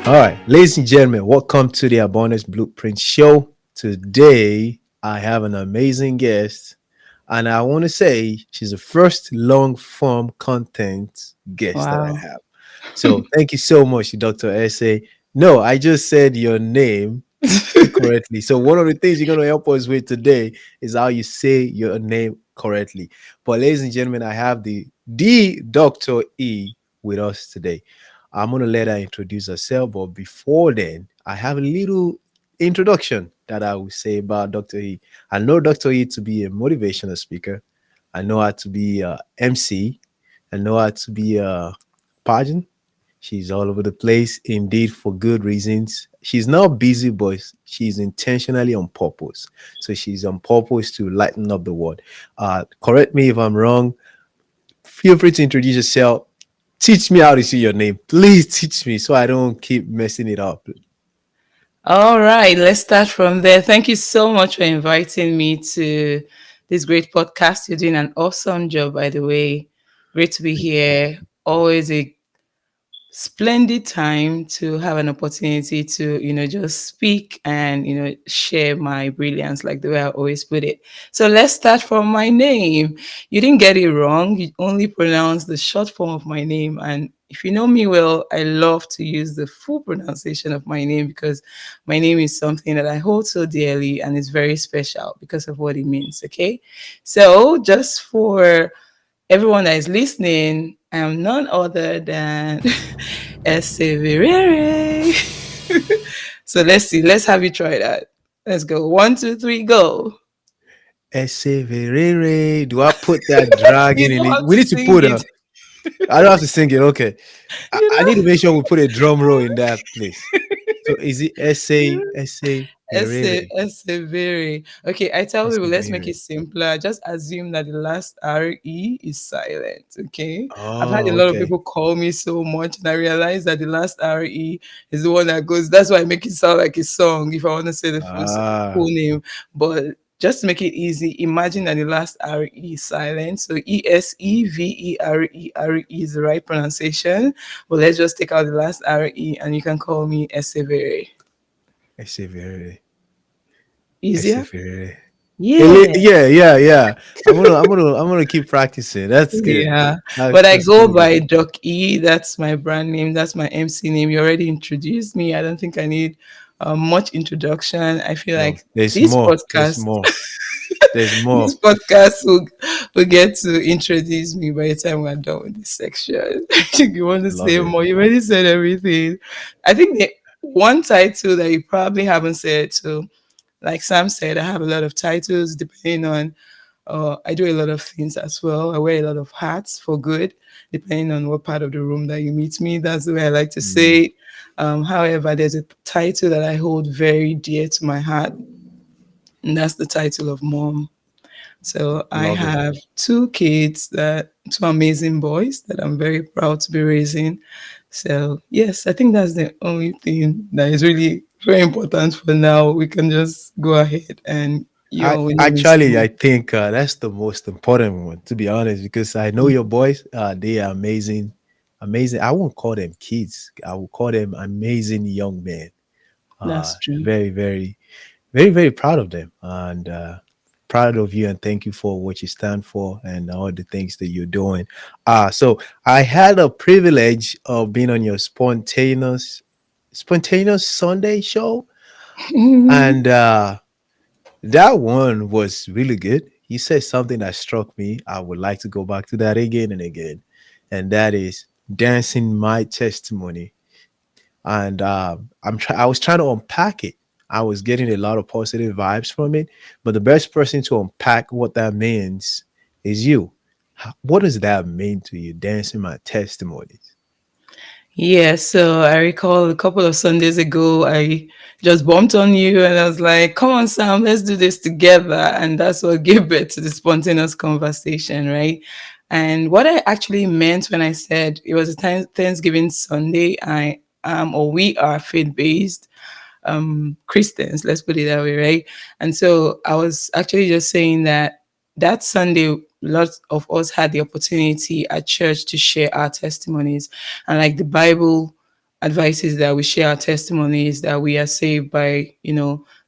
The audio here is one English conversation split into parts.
All right, ladies and gentlemen, welcome to the Abundance Blueprint Show. Today, I have an amazing guest, and I want to say she's the first long form content guest that I Wow. have. So, thank you so much, Dr. Essay. No, I just said your name incorrectly. So, one of the things you're going to help us with today is how you say your name correctly. But, ladies and gentlemen, I have the Dr. E with us today. I'm going to let her introduce herself. But before then, I have a little introduction that I will say about Dr. E. I know Dr. E to be a motivational speaker. I know her to be a MC. I know her to be a pageant. She's all over the place, indeed, for good reasons. She's not busy, but she's intentionally on purpose. So she's on purpose to lighten up the world. Correct me if I'm wrong. Feel free to introduce yourself. Teach me how to say your name. Please teach me so I don't keep messing it up. All right, let's start from there. Thank you so much for inviting me to this great podcast. You're doing an awesome job, by the way. Great to be here. Always a splendid time to have an opportunity to just speak and share my brilliance, like the way I always put it. So let's start from my name. You didn't get it wrong. You only pronounced the short form of my name. And if you know me well, I love to use the full pronunciation of my name because my name is something that I hold so dearly and it's very special because of what it means. Okay, so just for everyone that is listening, I am none other than Eseverere. So let's see. Let's have you try that. Let's go. One, two, three, go. Eseverere. Do I put that dragon You in don't it? have We to need to sing put it. a. I don't have to sing it. Okay. I, You I need to know. make sure we put a drum roll in that place. So is it essay verere? Eseverere. Okay, I tell people let's make Eseverere. it simpler. Just assume that the last RE is silent. Okay. I've had a Oh, lot of okay. people call me so much, and I realize that the last RE is the one that goes. That's why I make it sound like a song if I want to say the full Ah, name. But just to make it easy, imagine that the last RE is silent. So Eseverere is the right pronunciation. But let's just take out the last RE and you can call me Eseverere. Eseverere. Easier? Eseverere. Yeah. Yeah, yeah, yeah. I'm gonna keep practicing. That's good. Yeah. That's But I that's go really good. by Doc E. That's my brand name. That's my MC name. You already introduced me. I don't think I need much introduction. I feel No, like there's this more. There's podcast, more. There's more. this podcast will get to introduce me by the time we're done with this section. You want to I love say it. more? You already said everything. I think the one title that you probably haven't said, so like Sam said, I have a lot of titles depending on. I do a lot of things as well. I wear a lot of hats for good, depending on what part of the room that you meet me. That's the way I like to Mm, say it. However, there's a title that I hold very dear to my heart, and that's the title of mom. So I love it. have two kids, two amazing boys that I'm very proud to be raising. So yes, I think that's the only thing that is really very important for now. We can just go ahead and I your name is actually Mom. I think that's the most important one, to be honest, because I know your boys. They are amazing, amazing. I won't call them kids. I will call them amazing young men. That's true. Very, very, very, very proud of them, and proud of you. And thank you for what you stand for and all the things that you're doing. So I had a privilege of being on your spontaneous Sunday show, and that one was really good. You said something that struck me. I would like to go back to that again and again, and that is dancing my testimony. And I was trying to unpack it. I was getting a lot of positive vibes from it, but the best person to unpack what that means is you. What does that mean to you? Dancing my testimonies. Yeah, so I recall a couple of Sundays ago, I just bumped on you and I was like, come on, Sam, let's do this together. And that's what gave birth to the spontaneous conversation, right? And what I actually meant when I said it was a Thanksgiving Sunday, I am or we are faith based Christians, let's put it that way, right? And so I was actually just saying that that Sunday, lots of us had the opportunity at church to share our testimonies. And like the Bible advices that we share our testimonies, that we are saved by,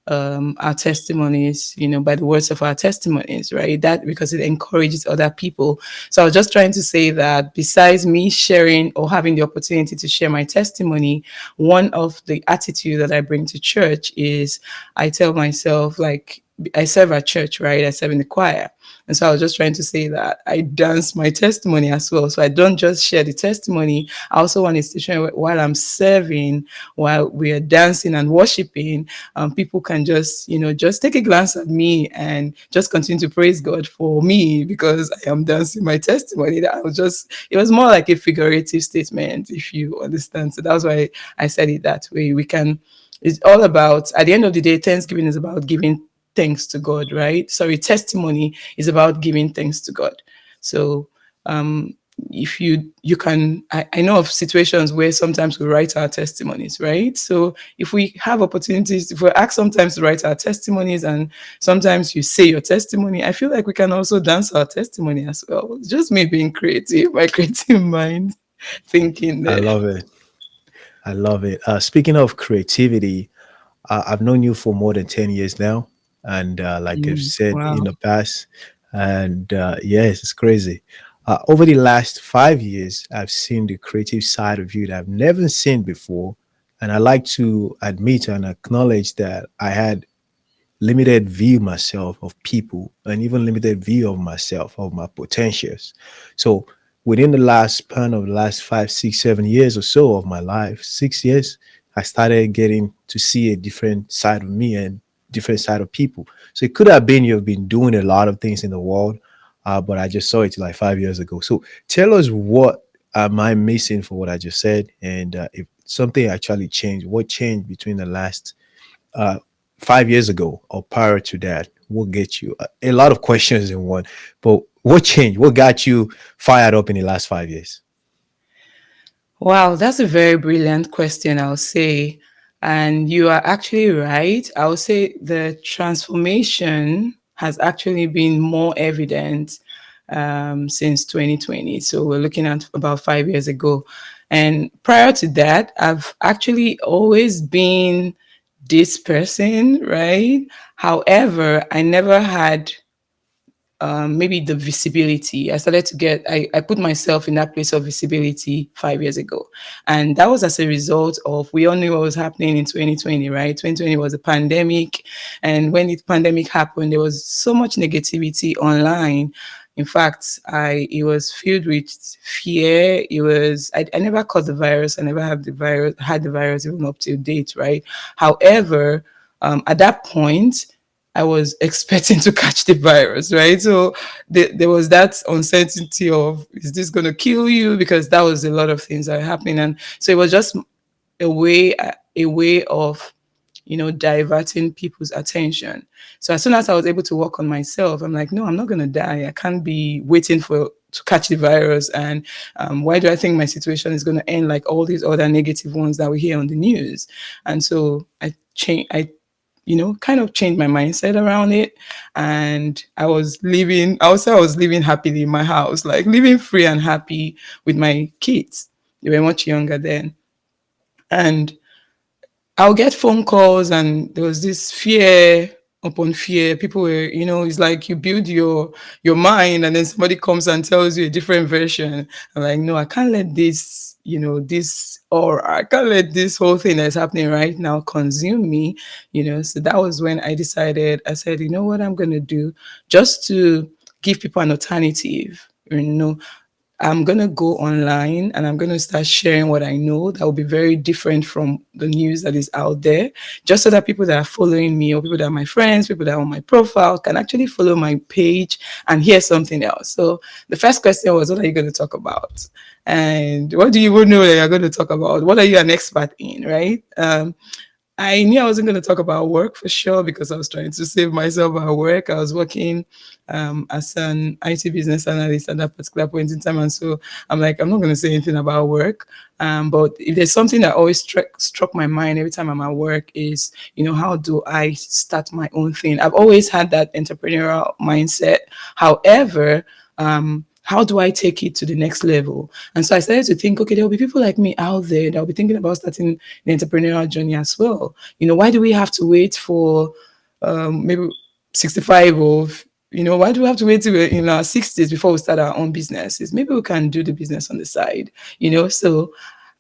our testimonies, by the words of our testimonies, right? That because it encourages other people. So I was just trying to say that besides me sharing or having the opportunity to share my testimony, one of the attitude that I bring to church is I tell myself, like, I serve at church, right? I serve in the choir. And so I was just trying to say that I dance my testimony as well. So I don't just share the testimony. I also want a situation while I'm serving, while we are dancing and worshiping, people can just, just take a glance at me and just continue to praise God for me because I am dancing my testimony. That was just, it was more like a figurative statement, if you understand. So that's why I said it that way. It's all about, at the end of the day, Thanksgiving is about giving thanks to God, right? Sorry, testimony is about giving thanks to God. So um if you can, I know of situations where sometimes we write our testimonies, right? So if we have opportunities, if we're asked sometimes to write our testimonies and sometimes you say your testimony, I feel like we can also dance our testimony as well. It's just me being creative, my creative mind thinking I there. love it. I love it. Speaking of creativity, I've known you for more than 10 years now. And like I've said in Wow. the past, and yes, it's crazy. Over the last 5 years, I've seen the creative side of you that I've never seen before. And I like to admit and acknowledge that I had limited view myself of people and even limited view of myself of my potentials. So within the last span of the last 5 6 7 years or so of my life, 6 years, I started getting to see a different side of me and different side of people. So it could have been you've been doing a lot of things in the world, but I just saw it like 5 years ago. So tell us, what am I missing for what I just said, and if something actually changed, what changed between the last uh, 5 years ago or prior to that? What get you a lot of questions in one? But what changed? What got you fired up in the last 5 years? Wow, that's a very brilliant question, I'll say. And you are actually right. I would say the transformation has actually been more evident since 2020. So we're looking at about 5 years ago. And prior to that, I've actually always been this person, right? However, I never had maybe the visibility. I started to get, I put myself in that place of visibility 5 years ago. And that was as a result of, we all knew what was happening in 2020, right? 2020 was a pandemic. And when the pandemic happened, there was so much negativity online. In fact, it was filled with fear. I never caught the virus. I never had the virus even up to date, right? However, at that point, I was expecting to catch the virus, right? So there was that uncertainty of, is this going to kill you? Because that was a lot of things that were happening. And so it was just a way of, diverting people's attention. So as soon as I was able to work on myself, I'm like, no, I'm not going to die. I can't be waiting to catch the virus. And why do I think my situation is going to end like all these other negative ones that we hear on the news? And so kind of changed my mindset around it. And I would say I was living happily in my house, like living free and happy with my kids. They were much younger then. And I'll get phone calls, and there was this fear upon fear. People were, it's like you build your mind, and then somebody comes and tells you a different version. I'm like, no, I can't let this, or I can't let this whole thing that's happening right now consume me. So that was when I decided. I said, you know what I'm gonna do, just to give people an alternative. I'm going to go online and I'm going to start sharing what I know that will be very different from the news that is out there, just so that people that are following me, or people that are my friends, people that are on my profile, can actually follow my page and hear something else. So the first question was, what are you going to talk about? And what do you even know that you're going to talk about? What are you an expert in, right? I knew I wasn't going to talk about work for sure, because I was trying to save myself at work. I was working as an IT business analyst at that particular point in time. And so I'm like, I'm not going to say anything about work. But if there's something that always struck my mind every time I'm at work is, how do I start my own thing? I've always had that entrepreneurial mindset. However, how do I take it to the next level? And so I started to think, okay, there will be people like me out there that will be thinking about starting the entrepreneurial journey as well. Why do we have to wait for maybe 65 or why do we have to wait till we're in our 60s before we start our own businesses? Maybe we can do the business on the side, So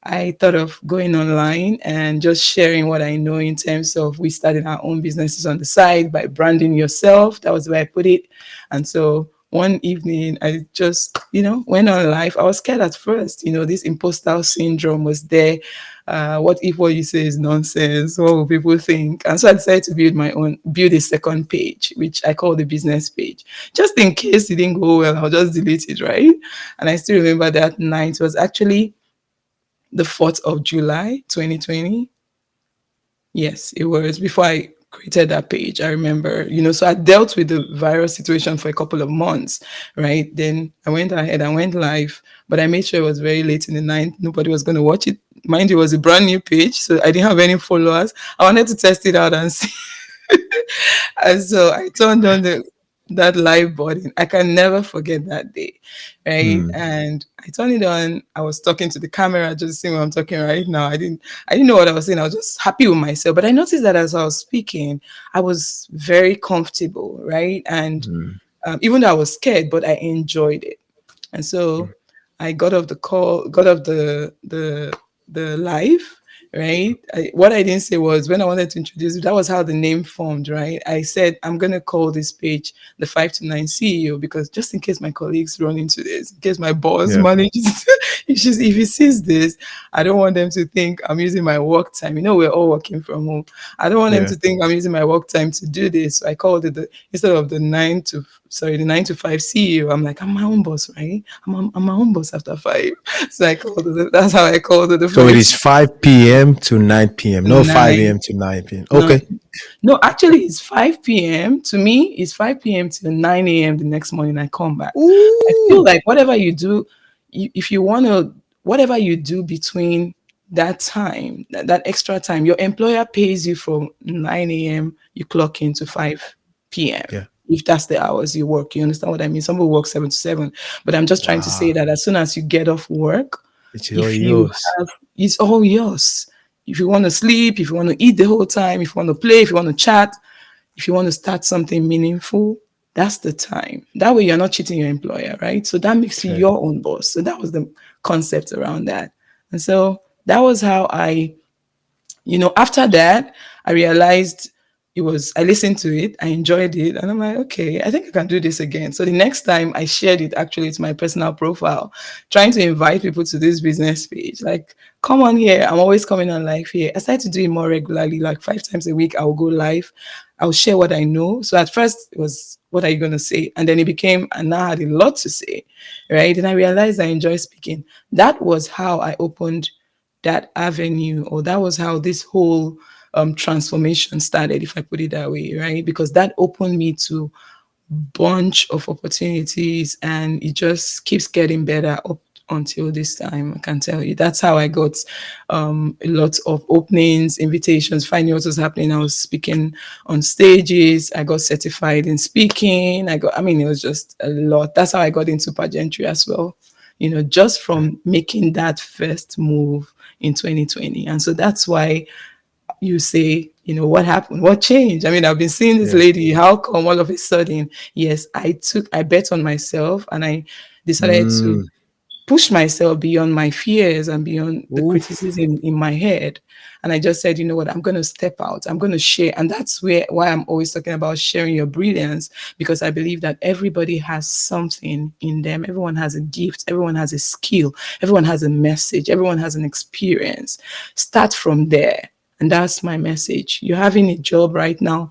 I thought of going online and just sharing what I know in terms of we starting our own businesses on the side by branding yourself. That was where I put it. And so one evening, I just, went on live. I was scared at first, this imposter syndrome was there. What if what you say is nonsense? What will people think? And so I decided to build a second page, which I call the business page. Just in case it didn't go well, I'll just delete it, right? And I still remember that night. It was actually the 4th of July, 2020. Yes, it was before I created that page. I remember, so I dealt with the virus situation for a couple of months, right? Then I went ahead and went live, but I made sure it was very late in the night. Nobody was going to watch it. Mind you, it was a brand new page, so I didn't have any followers. I wanted to test it out and see. And so I turned on the that live button. I can never forget that day, right? Mm, And I turned it on. I was talking to the camera, just seeing what I'm talking right now. I didn't know what I was saying. I was just happy with myself. But I noticed that as I was speaking, I was very comfortable, right? And mm, even though I was scared, but I enjoyed it. And so I got off the call, got off the live, right? What I didn't say was when I wanted to introduce it, that was how the name formed, right? I said I'm gonna call this page the 5 to 9 CEO because just in case my colleagues run into this, in case my boss yeah, manages, if he sees this, I don't want them to think I'm using my work time. We're all working from home. I don't want them yeah. to think I'm using my work time to do this. So I called it instead of the 9 to 5 CEO. I'm like, I'm my own boss, right? I'm my own boss after 5. So I called it. That's how I called it the So it five is 5 p.m. to 9 p.m., to not 5 nine. a.m. to 9 p.m. No, Okay. no, actually, it's 5 p.m. To me, it's 5 p.m. to 9 a.m. the next morning. I come back. I feel Ooh. like whatever you do, if you want to, whatever you do between that time, that extra time, your employer pays you from 9 a.m. You clock into 5 p.m. Yeah. If that's the hours you work. You understand what I mean? Some people work 7 to 7, but I'm just trying to say Wow. that as soon as you get off work, It's all if you yours. have, it's all yours. If you want to sleep, if you want to eat the whole time, if you want to play, if you want to chat, if you want to start something meaningful, that's the time. That way you're not cheating your employer, right? So that makes you Okay. your own boss. So that was the concept around that. And so that was how after that, I realized I listened to it, I enjoyed it, and I'm like, okay, I think I can do this again. So the next time I shared it actually to my personal profile, trying to invite people to this business page, like, come on here. I'm always coming on live here. I started to do it more regularly, like 5 times a week. I will go live. I'll share what I know. So at first it was, what are you going to say? And then it became, and now I had a lot to say, right? And I realized I enjoy speaking. That was how I opened that avenue, or that was how this whole transformation started, if I put it that way, right? Because that opened me to bunch of opportunities, and it just keeps getting better up until this time. I can tell you that's how I got a lot of openings, invitations, finding what was happening. I was speaking on stages. I got certified in speaking. It was just a lot. That's how I got into pageantry as well, just Okay. from making that first move in 2020. And so that's why you say, what happened? What changed? I've been seeing this Yeah. lady. How come all of a sudden? Yes, I bet on myself, and I decided to Mm. push myself beyond my fears and beyond the Oof. criticism in my head. And I just said, you know what, I'm going to step out. I'm going to share. And that's why I'm always talking about sharing your brilliance, because I believe that everybody has something in them. Everyone has a gift. Everyone has a skill. Everyone has a message. Everyone has an experience. Start from there. And that's my message. You're having a job right now.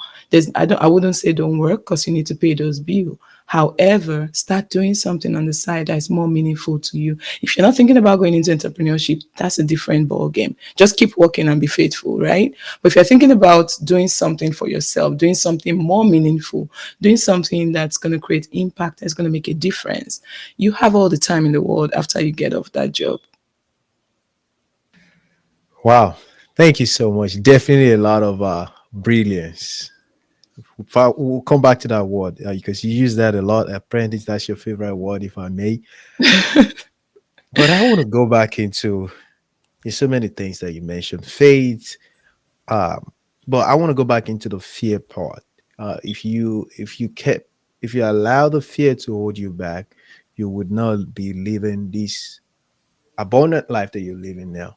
I wouldn't say don't work, because you need to pay those bills. However, start doing something on the side that is more meaningful to you. If you're not thinking about going into entrepreneurship, that's a different ball game. Just keep working and be faithful, right? But if you're thinking about doing something for yourself, doing something more meaningful, doing something that's going to create impact, that's going to make a difference, you have all the time in the world after you get off that job. Wow. Thank you so much. Definitely a lot of brilliance We'll come back to that word because you use that a lot. Apprentice, that's your favorite word, if I may. But I want to go back into there's so many things that you mentioned, faith. Um, but I want to go back into the fear part. If you allow the fear to hold you back, you would not be living this abundant life that you're living now.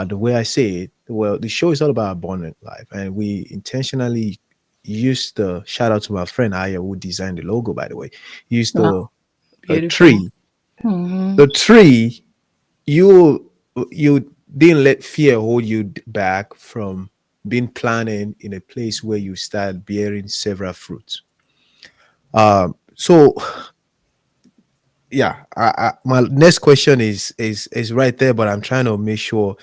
The way I say it, well, the show is all about abundant life, and we intentionally used the shout out to my friend Aya who designed the logo. By the way, used Wow, the a beautiful. tree. Hmm. The tree, you didn't let fear hold you back from being planted in a place where you start bearing several fruits. So yeah, my next question is right there, but I'm trying to make sure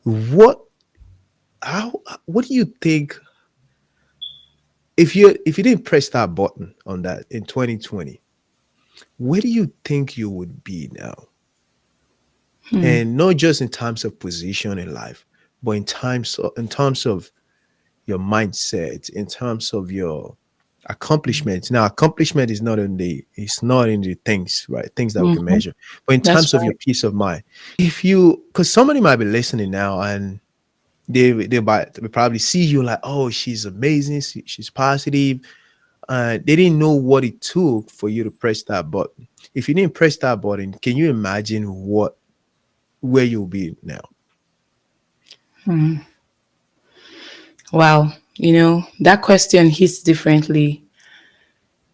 what how what do you think if you didn't press that button on that in 2020, where do you think you would be now? And not just in terms of position in life, but in terms of your mindset, in terms of your accomplishments. Now, accomplishment is not in the it's not in the things, right? Things that we can Hmm. measure, but in That's terms of your right. peace of mind. If you, because somebody might be listening now and they probably see you like, oh, she's amazing, she's positive. They didn't know what it took for you to press that button. If you didn't press that button, can you imagine what where you'll be now? Wow. That question hits differently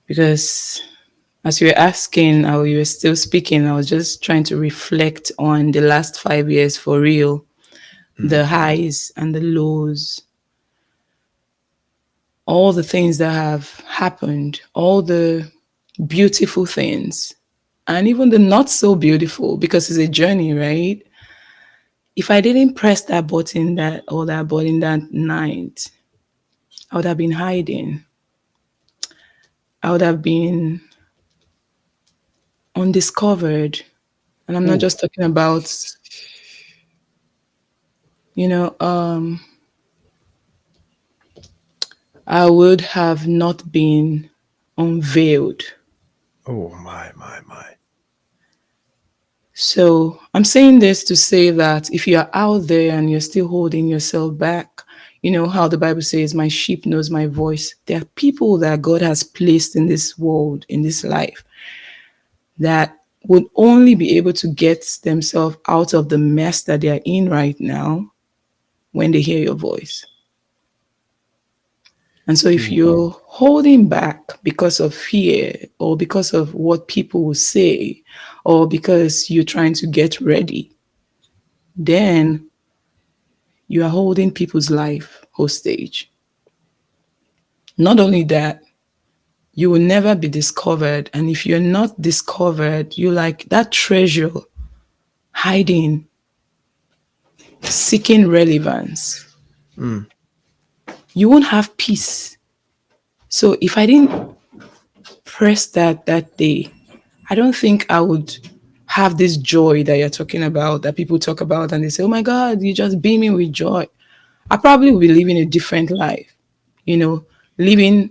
because as you were asking or you were still speaking, I was just trying to reflect on the last 5 years for real, Mm. the highs and the lows, all the things that have happened, all the beautiful things, and even the not so beautiful because it's a journey, right? If I didn't press that button that button that night, I would have been hiding. I would have been undiscovered. And I'm not Ooh. just talking about, you know, I would have not been unveiled. Oh my. So I'm saying this to say that if you are out there and you're still holding yourself back, you know how the Bible says, my sheep knows my voice. There are people that God has placed in this world, in this life, that would only be able to get themselves out of the mess that they are in right now when they hear your voice. And so if Ooh. you're holding back because of fear or because of what people will say or because you're trying to get ready, then you are holding people's life hostage. Not only that, you will never be discovered. And if you're not discovered, you like that treasure hiding, seeking relevance. Mm. You won't have peace. So if I didn't press that day, I don't think I would have this joy that you're talking about, that people talk about and they say, oh my God, you just beaming with joy. I probably will be living a different life, you know, living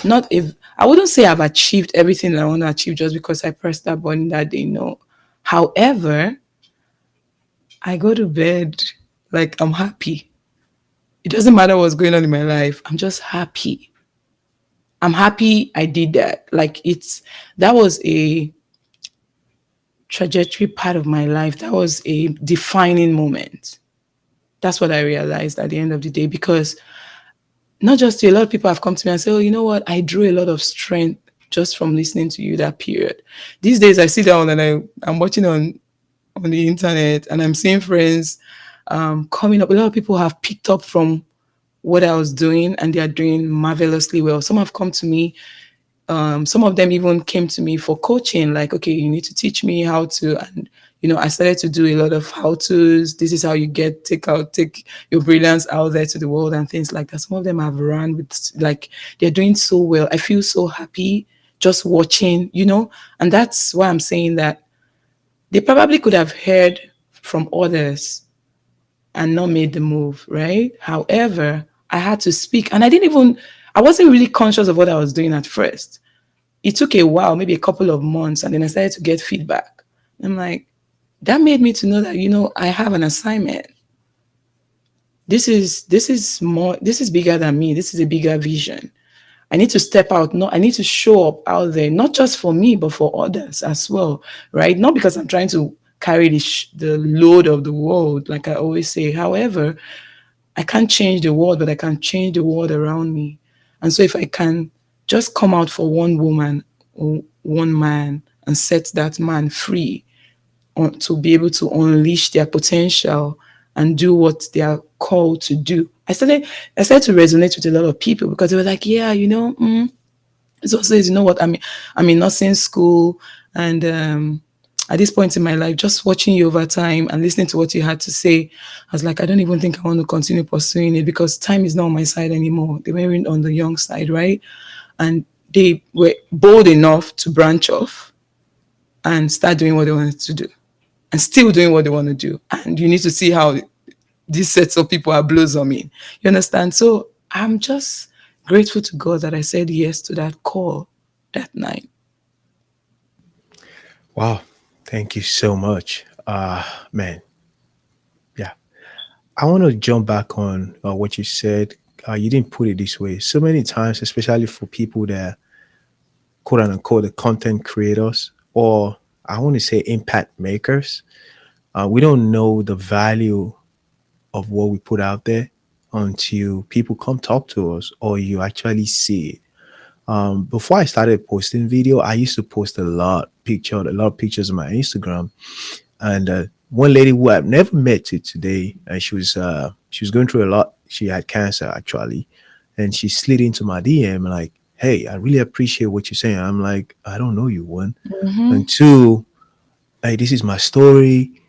not if I wouldn't say I've achieved everything that I want to achieve just because I pressed that button that day. No. However, I go to bed like I'm happy. It doesn't matter what's going on in my life. I'm just happy. I'm happy I did that. Like that was a trajectory part of my life. That was a defining moment. That's what I realized at the end of the day because not just you, a lot of people have come to me and say, oh, you know what? I drew a lot of strength just from listening to you that period. These days I sit down and I'm watching on the internet and I'm seeing friends coming up. A lot of people have picked up from what I was doing and they are doing marvelously well. Some have come to me. Some of them even came to me for coaching, like, okay, you need to teach me how to, and I started to do a lot of how to's. This is how you take your brilliance out there to the world and things like that. Some of them have run with like they're doing so well. I feel so happy just watching, and that's why I'm saying that they probably could have heard from others and not made the move, right? However, I had to speak and I wasn't really conscious of what I was doing at first. It took a while, maybe a couple of months, and then I started to get feedback. I'm like, that made me to know that, I have an assignment. This is more, this is bigger than me. This is a bigger vision. I need to step out. No, I need to show up out there, not just for me, but for others as well, right? Not because I'm trying to carry the load of the world, like I always say. However, I can't change the world, but I can change the world around me. And so if I can just come out for one woman or one man and set that man free to be able to unleash their potential and do what they are called to do. I started to resonate with a lot of people because they were like, yeah, so says, you know what, I'm in nursing school, and at this point in my life, just watching you over time and listening to what you had to say, I was like, I don't even think I want to continue pursuing it because time is not on my side anymore. They weren't on the young side, right? And they were bold enough to branch off and start doing what they wanted to do and still doing what they want to do. And you need to see how these sets of people are blossoming. You understand? So I'm just grateful to God that I said yes to that call that night. Wow. Thank you so much. Man, yeah. I want to jump back on what you said. You didn't put it this way. So many times, especially for people that quote unquote the content creators, or I want to say impact makers, we don't know the value of what we put out there until people come talk to us or you actually see it. Before I started posting video, I used to post a lot of pictures on my Instagram, and one lady who I've never met to today, and she was going through a lot. She had cancer actually, and she slid into my DM like, "Hey, I really appreciate what you're saying." I'm like, "I don't know you, one, and Mm-hmm. two, hey, this is my story.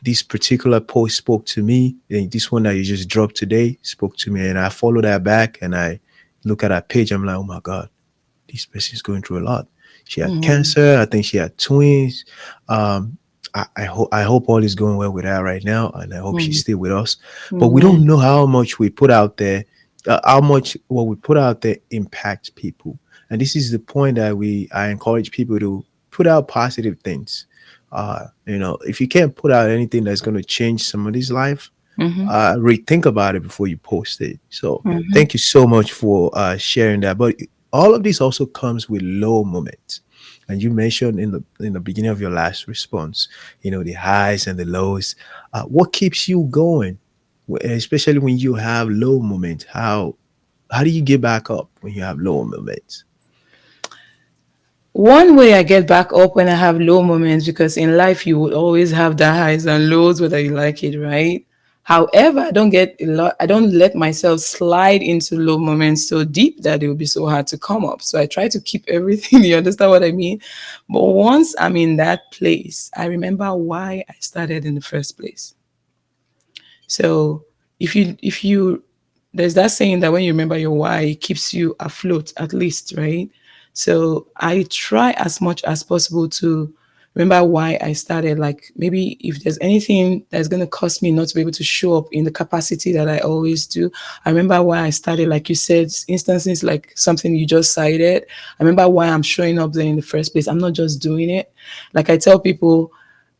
This particular post spoke to me. And this one that you just dropped today spoke to me, and I follow that back, and I look at that page. I'm like, oh my god, this person's going through a lot. She had Mm-hmm. cancer. I think she had twins. Um, I hope all is going well with her right now, and I hope she's Mm-hmm. still with us. But we don't Amen. know how much we put out there, how much what we put out there impacts people. And this is the point that I encourage people to put out positive things. If you can't put out anything that's going to change somebody's life, Mm-hmm. rethink about it before you post it. So Mm-hmm. thank you so much for sharing that. But all of this also comes with low moments. And you mentioned in the beginning of your last response, the highs and the lows. What keeps you going, especially when you have low moments? How do you get back up when you have low moments? One way I get back up when I have low moments, because in life you will always have the highs and lows, whether you like it, right? However, I don't let myself slide into low moments so deep that it will be so hard to come up. So I try to keep everything, you understand what I mean? But once I'm in that place, I remember why I started in the first place. So if you there's that saying that when you remember your why, it keeps you afloat at least, right? So I try as much as possible to remember why I started. Like maybe if there's anything that's gonna cause me not to be able to show up in the capacity that I always do, I remember why I started. Like you said, instances like something you just cited. I remember why I'm showing up there in the first place. I'm not just doing it. Like I tell people,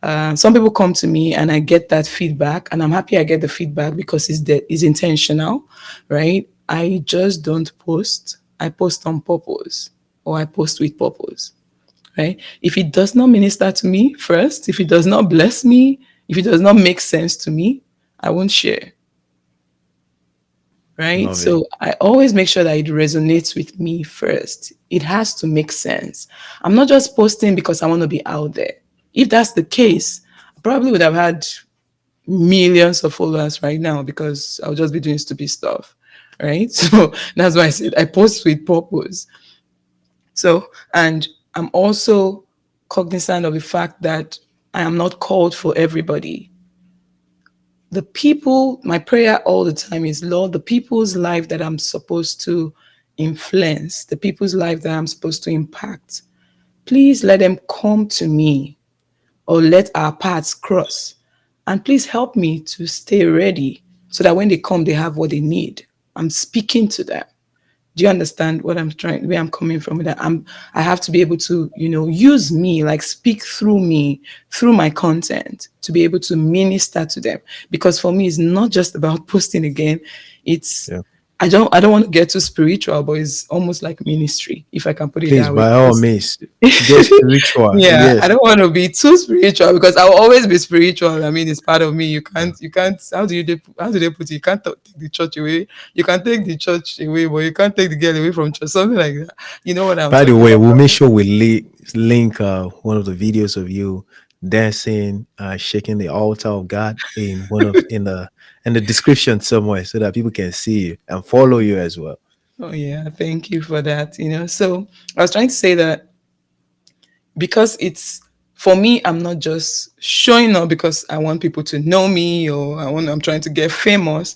some people come to me and I get that feedback, and I'm happy I get the feedback because it's intentional, right? I just don't post. I post on purpose, or I post with purpose, right? If it does not minister to me first, if it does not bless me, if it does not make sense to me, I won't share, right? Love it. So I always make sure that it resonates with me first. It has to make sense. I'm not just posting because I want to be out there. If that's the case, I probably would have had millions of followers right now because I'll just be doing stupid stuff, right? So that's why I said I post with purpose. So, and I'm also cognizant of the fact that I am not called for everybody. The people, my prayer all the time is, Lord, the people's life that I'm supposed to influence, the people's life that I'm supposed to impact, please let them come to me, or let our paths cross. And please help me to stay ready so that when they come, they have what they need. I'm speaking to them. Do you understand what I'm trying, where I'm coming from? That I have to be able to, use me, like speak through me, through my content, to be able to minister to them. Because for me, it's not just about posting again. It's Yeah. I don't want to get too spiritual, but it's almost like ministry, if I can put it Please, that way. by all Because means, get spiritual. yeah, I Yes. don't want to be too spiritual because I'll always be spiritual. I mean, it's part of me. You can't. How do they put it? You can't take the church away. You can take the church away, but you can't take the girl away from church. Something like that. You know what I'm By the talking way, about? we'll make sure we link one of the videos of you dancing, shaking the altar of God in one of in the description somewhere, so that people can see you and follow you as well. Oh yeah, thank you for that. So I was trying to say that because it's for me, I'm not just showing up because I want people to know me or I'm trying to get famous.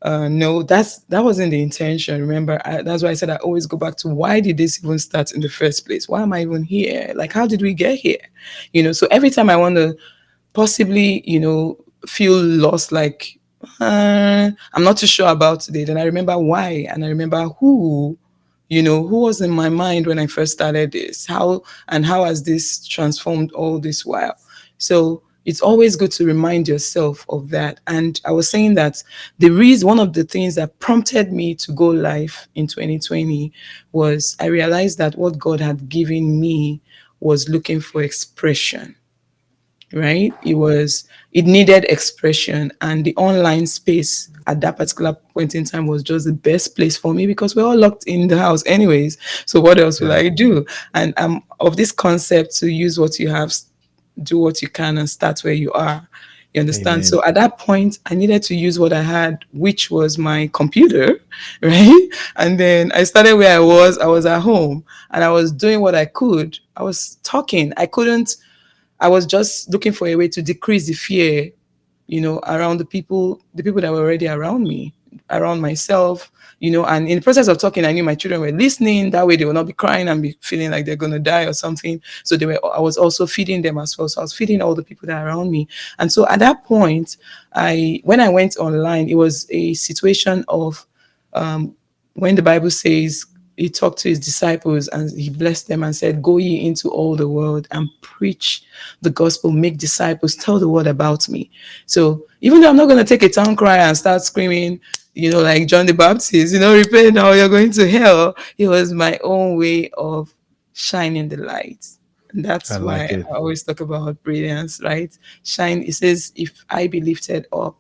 No, that wasn't the intention. Remember, that's why I said I always go back to why did this even start in the first place? Why am I even here? Like, how did we get here? So every time I want to possibly, feel lost, like I'm not too sure about today, then I remember why and I remember who was in my mind when I first started this, how has this transformed all this while. So it's always good to remind yourself of that. And I was saying that the reason, one of the things that prompted me to go live in 2020 was I realized that what God had given me was looking for expression, right? It needed expression, and the online space at that particular point in time was just the best place for me because we're all locked in the house anyways. So what else will Yeah. I do? And I'm of this concept to use what you have, do what you can, and start where you are. You understand? Amen. So at that point, I needed to use what I had, which was my computer, right? And then I started where I was. I was at home and I was doing what I could. I was talking. I was just looking for a way to decrease the fear, around the people that were already around me, around myself, and in the process of talking, I knew my children were listening. That way they will not be crying and be feeling like they're going to die or something. So I was also feeding them as well. So I was feeding all the people that are around me. And so at that point, when I went online, it was a situation of, when the Bible says he talked to his disciples and he blessed them and said, "Go ye into all the world and preach the gospel, make disciples, tell the world about me." So even though I'm not going to take a town cry and start screaming, like John the Baptist, repent now, you're going to hell. It was my own way of shining the light. And I that's why like it. I always talk about brilliance, right? Shine, it says, if I be lifted up,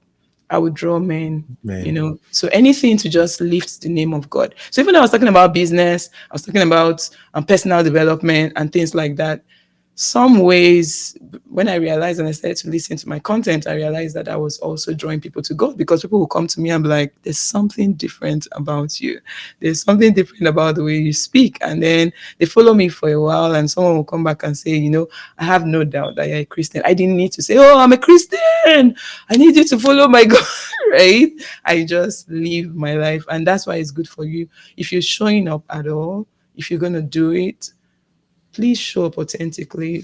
I would draw men. Man. So anything to just lift the name of God. So even though I was talking about business, I was talking about personal development and things like that. Some ways, when I realized and I started to listen to my content, I realized that I was also drawing people to God because people will come to me and be like, "There's something different about you. There's something different about the way you speak." And then they follow me for a while, and someone will come back and say, "I have no doubt that you're a Christian." I didn't need to say, "Oh, I'm a Christian. I need you to follow my God." Right? I just live my life. And that's why it's good for you. If you're showing up at all, if you're going to do it, please show up authentically.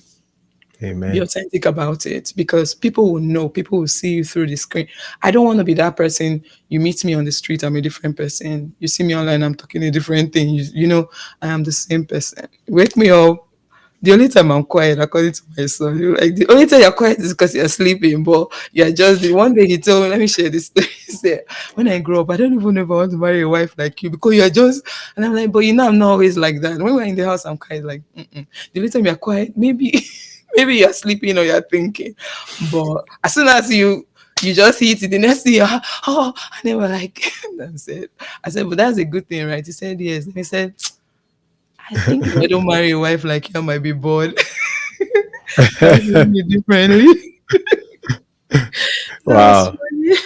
Be Amen. authentic about it because people will know, people will see you through the screen. I don't want to be that person. You meet me on the street, I'm a different person. You see me online, I'm talking a different thing. I am the same person. Wake me up. The only time I'm quiet, according to my son, like the only time you're quiet is because you're sleeping. But you're just the one day he told me, let me share this story. He said, when I grow up, I don't even know if I want to marry a wife like you because you're just, and I'm like, but I'm not always like that. When we're in the house, I'm kind of like, mm-mm. The only time you're quiet, maybe, maybe you're sleeping or you're thinking. But as soon as you just hit it, the next thing you're, oh, and they were like, that's it. I said, but that's a good thing, right? He said, yes. And he said, I think if I don't marry a wife like you, I might be bored. That's me differently. That was Wow. funny.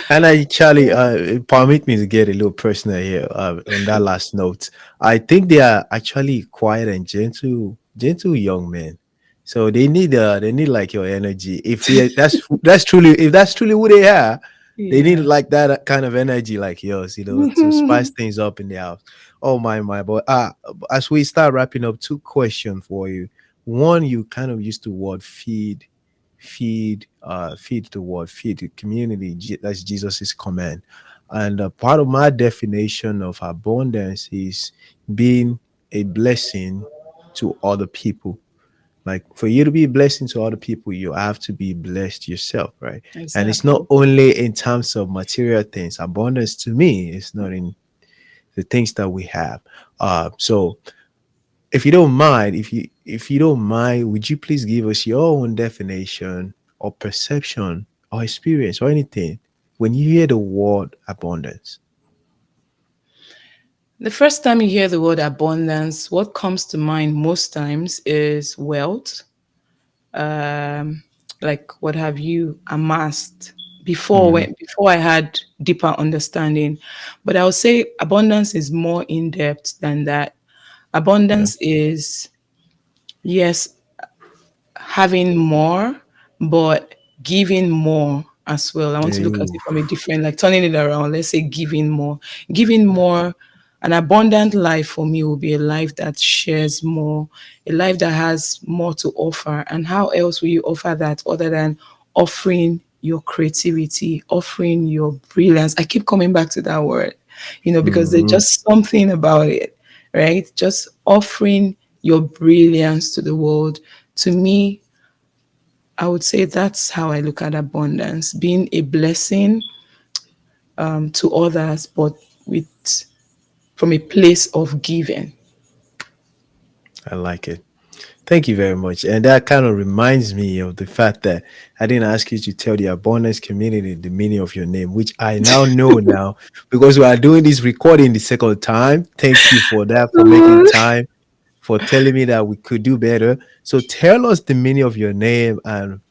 And Charlie, permit me to get a little personal here on that last note. I think they are actually quiet and gentle young men. So they need like your energy. If that's truly if that's truly who they are, they need Yeah. like that kind of energy like yours, to spice things up in the house. Oh my boy. As we start wrapping up, two questions for you. One, you kind of used the word feed the word, feed the community. That's Jesus's command. And part of my definition of abundance is being a blessing to other people. Like for you to be a blessing to other people, you have to be blessed yourself, right? And it's not Exactly. only in terms of material things. Abundance to me is not in the things that we have. So if you don't mind, if you don't mind, would you please give us your own definition or perception or experience or anything when you hear the word abundance? The first time you hear the word abundance, what comes to mind most times is wealth. Um, like what have you amassed Mm, before I had deeper understanding. But I would say abundance is more in depth than that. yeah. Abundance is, yes, having more, but giving more as well. I want to look at Ooh, it from a different, like turning it around. Let's say giving more. Giving more, an abundant life for me will be a life that shares more, a life that has more to offer. And how else will you offer that other than offering your creativity, offering your brilliance? I keep coming back to that word, because there's mhm. just something about it, right? Just offering your brilliance to the world. To me, I would say that's how I look at abundance, being a blessing to others, but with from a place of giving. I like it. Thank you very much. And that kind of reminds me of the fact that I didn't ask you to tell the abundance community the meaning of your name, which I now know now because we are doing this recording the second time. Thank you for that, for making time, for telling me that we could do better. So tell us the meaning of your name, and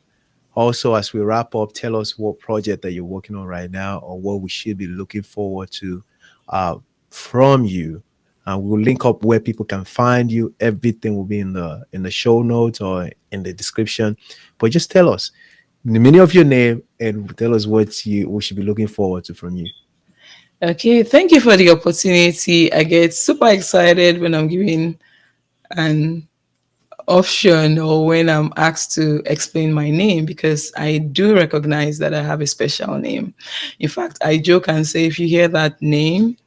also as we wrap up, tell us what project that you're working on right now or what we should be looking forward to uh, from you. We'll link up where people can find you. Everything will be in the show notes or in the description. But just tell us the meaning of your name and tell us what you we should be looking forward to from you. Okay, thank you for the opportunity. I get super excited when I'm giving an option or when I'm asked to explain my name because I do recognize that I have a special name. In fact, I joke and say if you hear that name,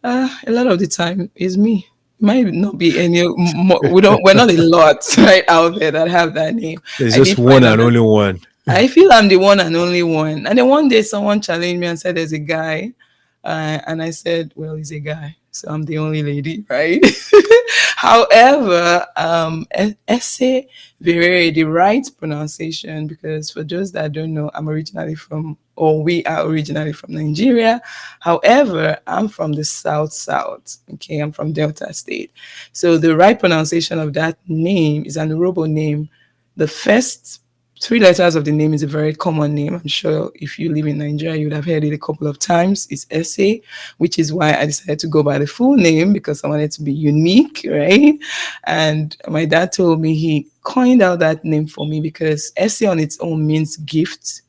a lot of the time is me. Might not be any more. We're not a lot right out there that have that name. There's I just did one find out and that only one. I feel I'm the one and only one. And then one day someone challenged me and said there's a guy. And I said, well, he's a guy. So I'm the only lady, right? However, Eseverere, the right pronunciation, because for those that don't know, I'm originally from, or we are originally from Nigeria. However, I'm from the South South. Okay, I'm from Delta State. So the right pronunciation of that name is an Urobo name. The first three letters of the name is a very common name. I'm sure if you live in Nigeria, you would have heard it a couple of times. It's Ese, which is why I decided to go by the full name because I wanted to be unique, right? And my dad told me he coined out that name for me because Ese on its own means gift.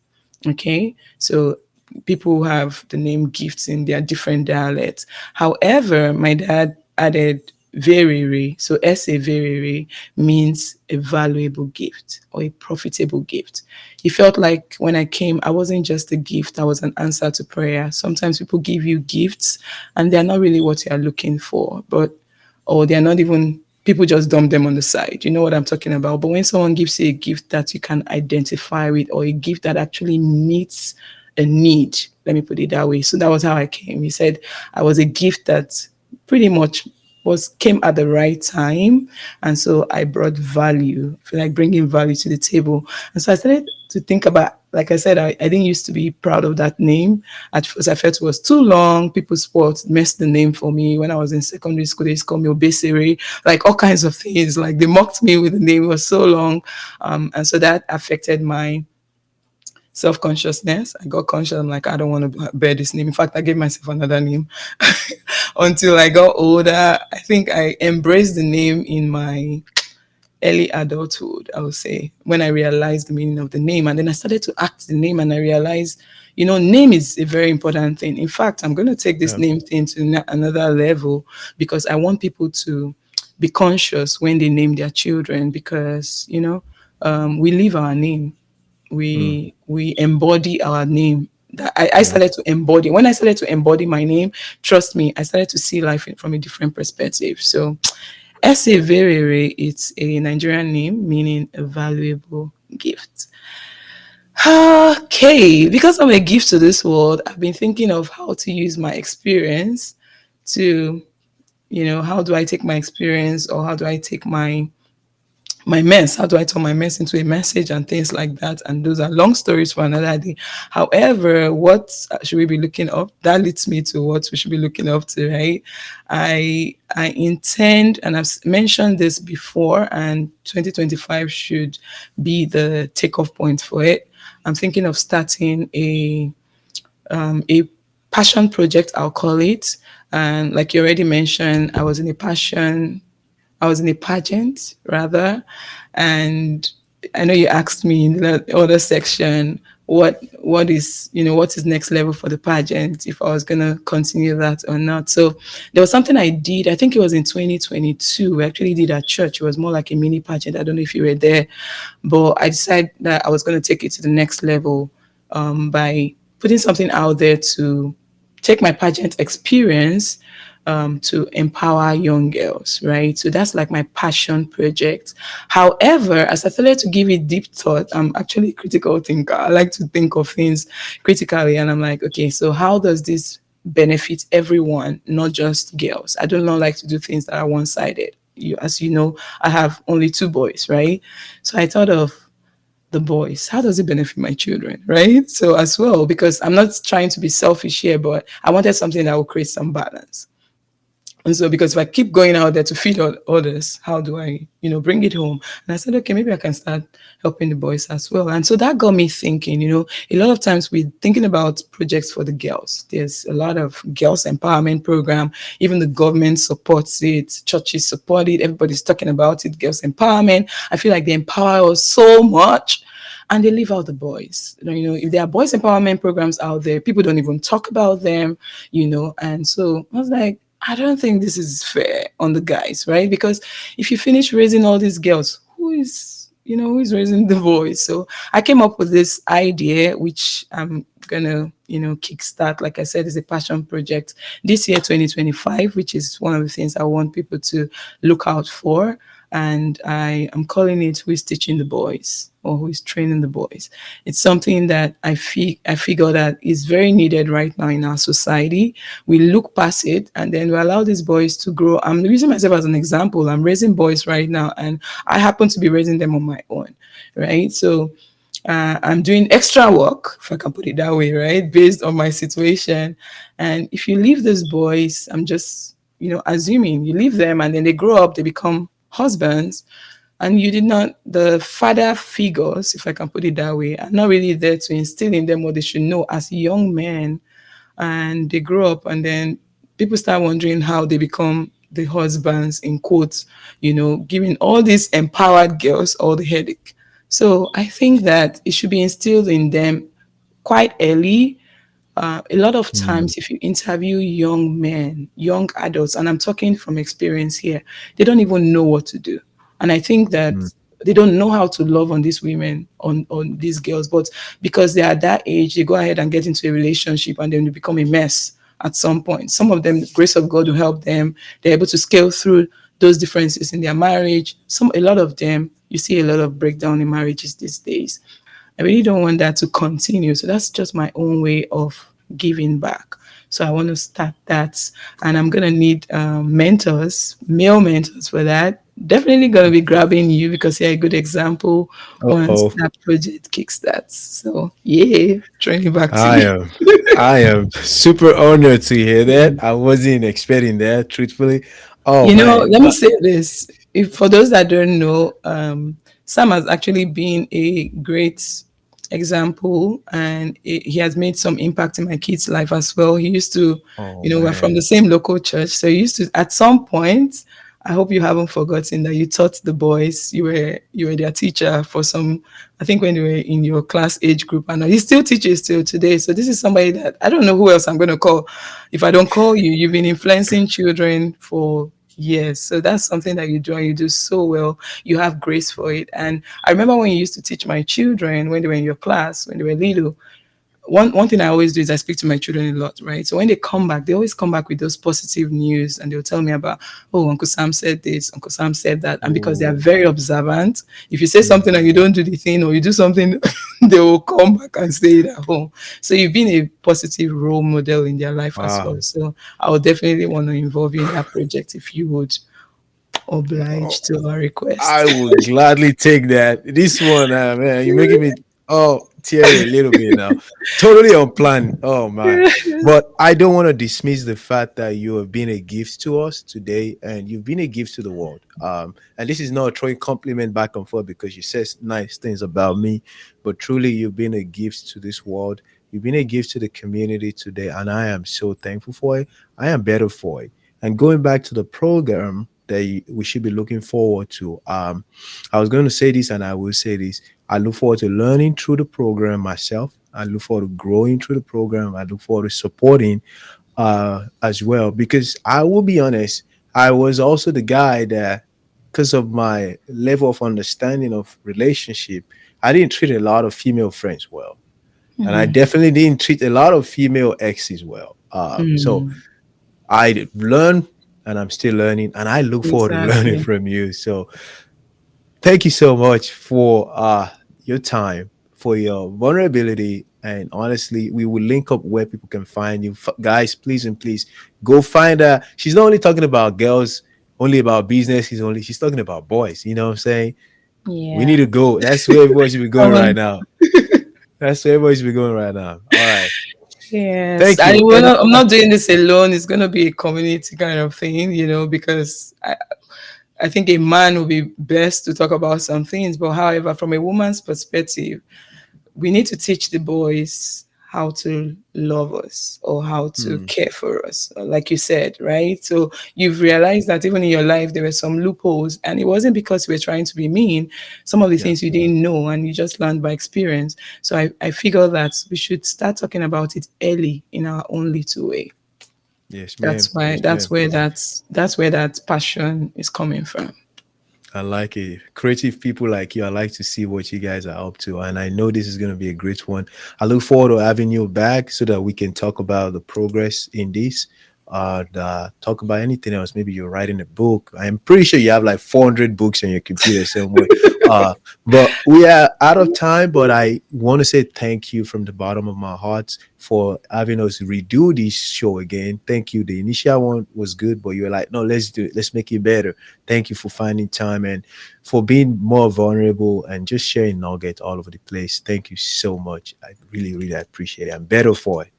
Okay. So people who have the name gifts in their different dialects. However, my dad added verere. So esse verere means a valuable gift or a profitable gift. He felt like when I came, I wasn't just a gift, I was an answer to prayer. Sometimes people give you gifts and they're not really what you're looking for, but or they're not even people just dump them on the side. You know what I'm talking about. But when someone gives you a gift that you can identify with or a gift that actually meets a need, let me put it that way. So that was how I came. He said I was a gift that pretty much was came at the right time, and so I brought value, feel like bringing value to the table. And so I started to think about, like I said, I didn't used to be proud of that name. At first I felt it was too long. People sport messed the name for me. When I was in secondary school, they used to call me Obesere, like all kinds of things. Like they mocked me with the name. It was so long. And so that affected my self-consciousness. I got conscious. I'm like, I don't want to bear this name. In fact, I gave myself another name until I got older. I think I embraced the name in my early adulthood, I would say, when I realized the meaning of the name. And then I started to act the name and I realized, name is a very important thing. In fact, I'm going to take this Yeah. name thing to another level because I want people to be conscious when they name their children because, we live our name, Mm, we embody our name. that I Yeah. started to embody. When I started to embody my name, trust me, I started to see life from a different perspective. So Eseverere, it's a Nigerian name meaning a valuable gift. Okay, because I'm a gift to this world, I've been thinking of how to use my experience to, how do I take my experience, or how do I take my mess, how do I turn my mess into a message and things like that. And those are long stories for another day. However, what should we be looking up? That leads me to what we should be looking up to, right? I intend, and I've mentioned this before, and 2025 should be the takeoff point for it. I'm thinking of starting a passion project, I'll call it. And like you already mentioned, I was in a pageant rather, and I know you asked me in the other section what is next level for the pageant, if I was gonna continue that or not. So there was something I did. I think it was in 2022. We actually did at church. It was more like a mini pageant. I don't know if you were there, but I decided that I was gonna take it to the next level by putting something out there to take my pageant experience to empower young girls, right? So that's like my passion project. However, as I started to give it deep thought, I'm actually a critical thinker. I like to think of things critically, and I'm like, okay, so how does this benefit everyone, not just girls? I do not like to do things that are one sided. As you know, I have only two boys, right? So I thought of the boys. How does it benefit my children, right? So as well, because I'm not trying to be selfish here, but I wanted something that will create some balance. And so, because if I keep going out there to feed others, how do I, bring it home? And I said, okay, maybe I can start helping the boys as well. And so that got me thinking, a lot of times we're thinking about projects for the girls. There's a lot of girls empowerment program. Even the government supports it. Churches support it. Everybody's talking about it. Girls empowerment. I feel like they empower us so much, and they leave out the boys. If there are boys empowerment programs out there, people don't even talk about them, And so I was like, I don't think this is fair on the guys, right? Because if you finish raising all these girls, who is raising the boys? So I came up with this idea, which I'm gonna, kickstart. Like I said, is a passion project this year, 2025, which is one of the things I want people to look out for. And I am calling it "Who is teaching the boys?" or "Who is training the boys?" It's something that I figure that is very needed right now in our society. We look past it, and then we allow these boys to grow. I'm using myself as an example. I'm raising boys right now, and I happen to be raising them on my own, right? So I'm doing extra work, if I can put it that way, right? Based on my situation. And if you leave these boys, I'm just, assuming you leave them and then they grow up, they become husbands, and you did not, the father figures, if I can put it that way, are not really there to instill in them what they should know as young men. And they grow up, and then people start wondering how they become the husbands, in quotes, giving all these empowered girls all the headache. So I think that it should be instilled in them quite early. A lot of Mm, times, if you interview young men, young adults, and I'm talking from experience here, they don't even know what to do. And I think that mm, they don't know how to love on these women, on these girls, but because they are that age, they go ahead and get into a relationship, and then they become a mess at some point. Some of them, the grace of God will help them. They're able to scale through those differences in their marriage. A lot of them, you see a lot of breakdown in marriages these days. I really don't want that to continue. So that's just my own way of giving back. So I want to start that, and I'm gonna need mentors, male mentors for that. Definitely gonna be grabbing you because you're a good example once uh-oh. that project kickstarts. So yeah, turning back to I you. am I am super honored to hear that. I wasn't expecting that, truthfully. Oh man. Let me say this. If for those that don't know, Sam has actually been a great example, and he has made some impact in my kid's life as well. He used to, Oh we're from the man. same local church. So he used to, at some point, I hope you haven't forgotten that you taught the boys. You were their teacher for some, I think when you were in your class age group, and he still teaches till today. So this is somebody that I don't know who else I'm going to call. If I don't call you, you've been influencing children for years. So that's something that you do, and you do so well. You have grace for it. And I remember when you used to teach my children when they were in your class, when they were little, one thing I always do is I speak to my children a lot, right? So when they come back, they always come back with those positive news, and they'll tell me about, oh, Uncle Sam said this, Uncle Sam said that. And because they are Oh, very observant, if you say mm. something and you don't do the thing, or you do something, they will come back and say it at home. So you've been a positive role model in their life as Wow. well. So I would definitely want to involve you in that project if you would oblige to our I request. would gladly take that. This one, man, you're making me teary a little bit now. Totally unplanned. Oh man. But I don't want to dismiss the fact that you have been a gift to us today and you've been a gift to the world. And this is not throwing compliment back and forth because you said nice things about me, but truly you've been a gift to this world. You've been a gift to the community today, and I am so thankful for it. I am better for it. And going back to the program that we should be looking forward to, I was going to say this and I will say this. I look forward to learning through the program myself. I look forward to growing through the program. I look forward to supporting as well because I will be honest, I was also the guy that, because of my level of understanding of relationship, I didn't treat a lot of female friends well, and I definitely didn't treat a lot of female exes well. So Mm, I learned and I'm still learning, and I look forward to learning exactly. from you. So thank you so much for your time, for your vulnerability, and honestly, we will link up where people can find you, guys. Please and please go find her. She's not only talking about girls, only about business. She's talking about boys. You know what I'm saying? We need Yeah. to go. That's where everybody should be going Come right on. now. That's where everybody should be going right now. All right. Yes, Thank you. And I'm not doing this alone. It's going to be a community kind of thing, because I think a man will be best to talk about some things. But however, from a woman's perspective, we need to teach the boys how to love us or how to hmm, care for us, like you said, right? So you've realized that even in your life there were some loopholes, and it wasn't because we were trying to be mean. Some of the yeah. things you didn't know and you just learned by experience. So I figure that we should start talking about it early in our own little way. Yes, ma'am. That's why Yes, ma'am. that's where that passion is coming from. I like it. Creative people like you, I like to see what you guys are up to. And I know this is going to be a great one. I look forward to having you back so that we can talk about the progress in this. Talk about anything else. Maybe you're writing a book. I'm pretty sure you have like 400 books on your computer somewhere. Uh, but we are out of time. But I want to say thank you from the bottom of my heart for having us redo this show again. Thank you. The initial one was good, but you were like, no, let's do it. Let's make it better. Thank you for finding time and for being more vulnerable and just sharing nuggets all over the place. Thank you so much. I really, really appreciate it. I'm better for it.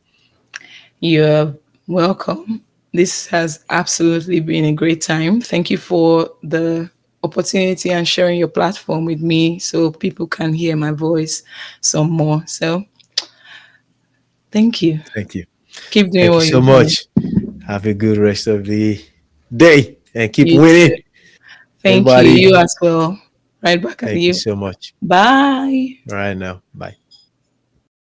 You're welcome. This has absolutely been a great time. Thank you for the opportunity and sharing your platform with me so people can hear my voice some more. So, thank you. Thank you. Keep doing Thank you what you're so doing. much. Have a good rest of the day and keep You too. winning, Thank you. everybody. You as well. Right back at Thank you you. so much. Bye. All right now. Bye.